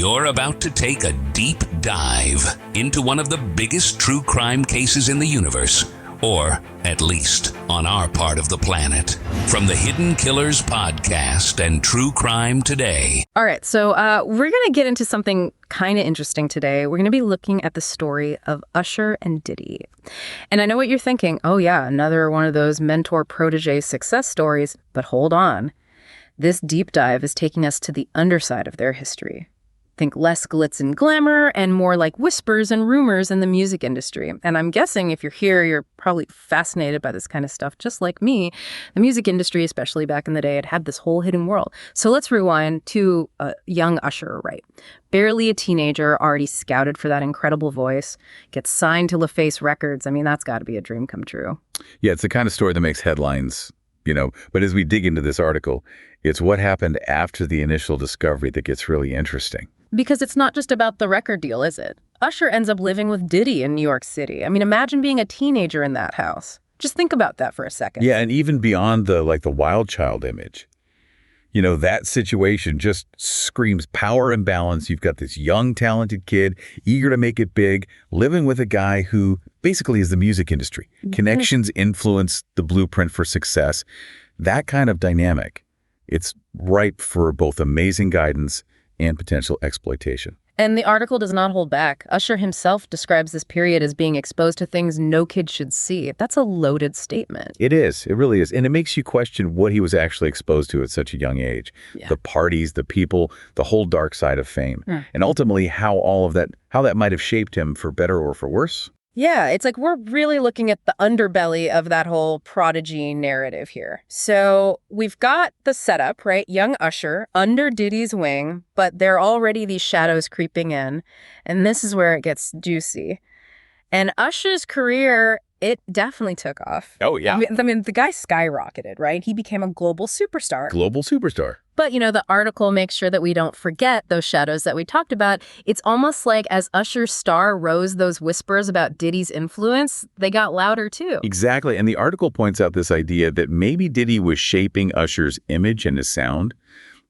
You're about to take a deep dive into one of the biggest true crime cases in the universe, or at least on our part of the planet. From the Hidden Killers podcast and True Crime Today. All right, so we're going to get into something kind of interesting today. We're going to be looking at the story of Usher and Diddy. And I know what you're thinking. Oh yeah, another one of those mentor-protege success stories. But hold on. This deep dive is taking us to the underside of their history. Think less glitz and glamour and more like whispers and rumors in the music industry. And I'm guessing if you're here, you're probably fascinated by this kind of stuff, just like me. The music industry, especially back in the day, it had this whole hidden world. So let's rewind to young Usher, right? Barely a teenager, already scouted for that incredible voice, gets signed to LaFace Records. I mean, that's got to be a dream come true. Yeah, it's the kind of story that makes headlines, But as we dig into this article, it's what happened after the initial discovery that gets really interesting. Because it's not just about the record deal, is it? Usher ends up living with Diddy in New York City. I mean, imagine being a teenager in that house. Just think about that for a second. Yeah, and even beyond the wild child image, that situation just screams power and balance. You've got this young, talented kid, eager to make it big, living with a guy who basically is the music industry. Connections influence the blueprint for success. That kind of dynamic, it's ripe for both amazing guidance and potential exploitation. And the article does not hold back. Usher himself describes this period as being exposed to things no kid should see. That's a loaded statement. It is. It really is. And it makes you question what he was actually exposed to at such a young age. Yeah. The parties, the people, the whole dark side of fame. And ultimately how that might have shaped him for better or for worse. Yeah, it's like we're really looking at the underbelly of that whole prodigy narrative here. So we've got the setup, right? Young Usher under Diddy's wing, but there are already these shadows creeping in. And this is where it gets juicy. And Usher's career, it definitely took off. Oh, yeah. I mean, the guy skyrocketed, right? He became a global superstar. Global superstar. But, the article makes sure that we don't forget those shadows that we talked about. It's almost like as Usher's star rose, those whispers about Diddy's influence, they got louder too. Exactly. And the article points out this idea that maybe Diddy was shaping Usher's image and his sound,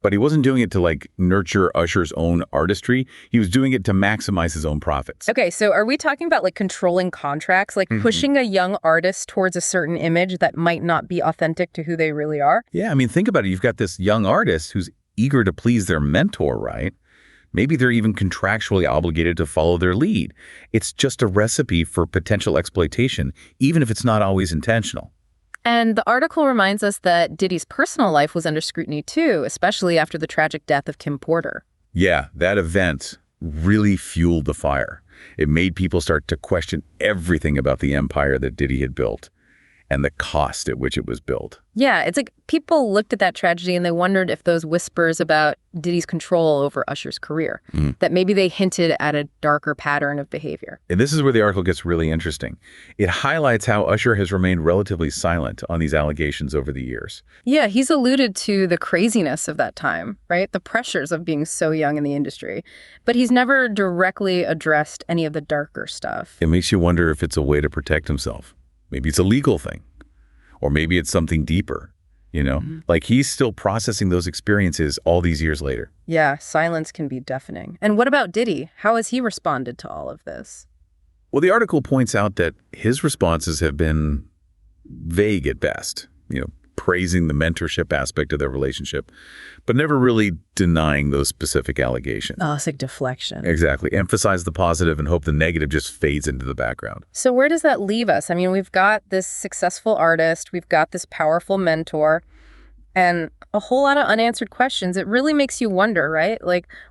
but he wasn't doing it to nurture Usher's own artistry. He was doing it to maximize his own profits. Okay, so are we talking about controlling contracts, pushing a young artist towards a certain image that might not be authentic to who they really are? Yeah, I mean, think about it. You've got this young artist who's eager to please their mentor, right? Maybe they're even contractually obligated to follow their lead. It's just a recipe for potential exploitation, even if it's not always intentional. And the article reminds us that Diddy's personal life was under scrutiny too, especially after the tragic death of Kim Porter. Yeah, that event really fueled the fire. It made people start to question everything about the empire that Diddy had built and the cost at which it was built. Yeah, it's like people looked at that tragedy and they wondered if those whispers about Diddy's control over Usher's career, that maybe they hinted at a darker pattern of behavior. And this is where the article gets really interesting. It highlights how Usher has remained relatively silent on these allegations over the years. Yeah, he's alluded to the craziness of that time, right? The pressures of being so young in the industry. But he's never directly addressed any of the darker stuff. It makes you wonder if it's a way to protect himself. Maybe it's a legal thing. Or maybe it's something deeper, He's still processing those experiences all these years later. Yeah, silence can be deafening. And what about Diddy? How has he responded to all of this? Well, the article points out that his responses have been vague at best, praising the mentorship aspect of their relationship, but never really denying those specific allegations. Oh, it's like deflection. Exactly. Emphasize the positive and hope the negative just fades into the background. So where does that leave us? I mean, we've got this successful artist, we've got this powerful mentor, and a whole lot of unanswered questions. It really makes you wonder, right?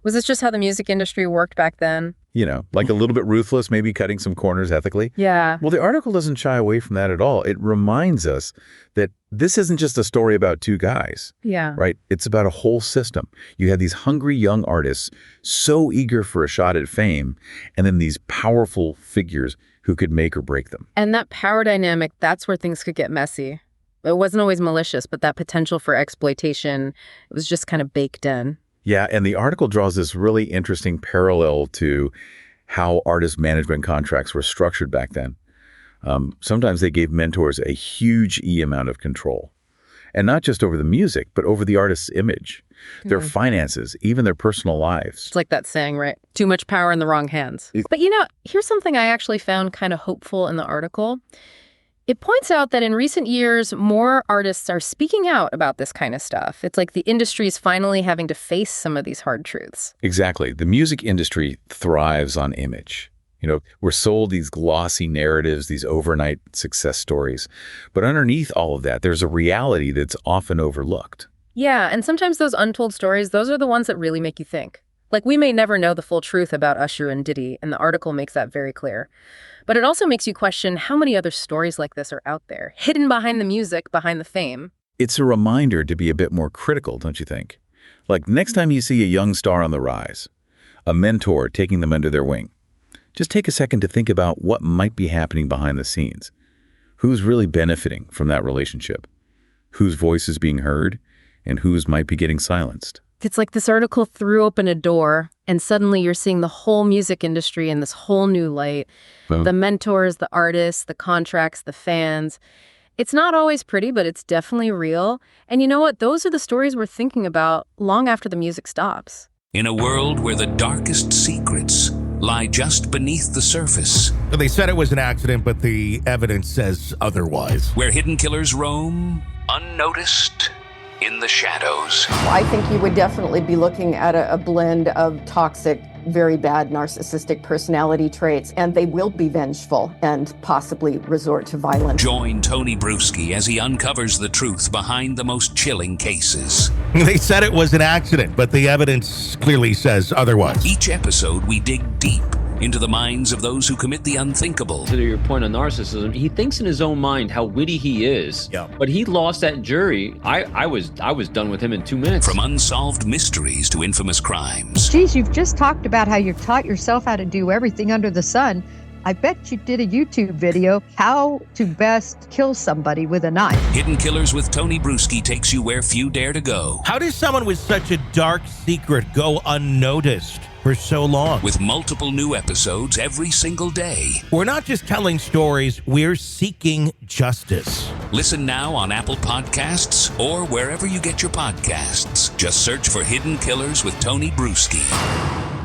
Was this just how the music industry worked back then? A little bit ruthless, maybe cutting some corners ethically. Yeah. Well, the article doesn't shy away from that at all. It reminds us that this isn't just a story about two guys. Yeah. Right? It's about a whole system. You had these hungry young artists so eager for a shot at fame, and then these powerful figures who could make or break them. And that power dynamic, that's where things could get messy. It wasn't always malicious, but that potential for exploitation, it was just kind of baked in. Yeah, and the article draws this really interesting parallel to how artist management contracts were structured back then. Sometimes they gave mentors a huge amount of control. And not just over the music, but over the artist's image. their finances, even their personal lives. It's like that saying, right? Too much power in the wrong hands. But here's something I actually found kind of hopeful in the article. It points out that in recent years, more artists are speaking out about this kind of stuff. It's like the industry is finally having to face some of these hard truths. Exactly. The music industry thrives on image. We're sold these glossy narratives, these overnight success stories. But underneath all of that, there's a reality that's often overlooked. Yeah, and sometimes those untold stories, those are the ones that really make you think. Like, we may never know the full truth about Usher and Diddy, and the article makes that very clear. But it also makes you question how many other stories like this are out there, hidden behind the music, behind the fame. It's a reminder to be a bit more critical, don't you think? Like, next time you see a young star on the rise, a mentor taking them under their wing, just take a second to think about what might be happening behind the scenes. Who's really benefiting from that relationship? Whose voice is being heard? And whose might be getting silenced? It's like this article threw open a door, and suddenly you're seeing the whole music industry in this whole new light. The mentors, the artists, the contracts, the fans. It's not always pretty, but it's definitely real. And you know what? Those are the stories we're thinking about long after the music stops. In a world where the darkest secrets lie just beneath the surface. They said it was an accident, but the evidence says otherwise. Where hidden killers roam, unnoticed, in the shadows. I think you would definitely be looking at a blend of toxic, very bad narcissistic personality traits, and they will be vengeful and possibly resort to violence. Join Tony Bruschi as he uncovers the truth behind the most chilling cases. They said it was an accident, but the evidence clearly says otherwise. Each episode, we dig deep into the minds of those who commit the unthinkable. To your point on narcissism, he thinks in his own mind how witty he is. Yeah. But he lost that jury. I was done with him in 2 minutes. From unsolved mysteries to infamous crimes. Geez, you've just talked about how you taught yourself how to do everything under the sun. I bet you did a YouTube video, how to best kill somebody with a knife. Hidden Killers with Tony Bruschi takes you where few dare to go. How does someone with such a dark secret go unnoticed for so long? With multiple new episodes every single day. We're not just telling stories, we're seeking justice. Listen now on Apple Podcasts or wherever you get your podcasts. Just search for Hidden Killers with Tony Bruschi.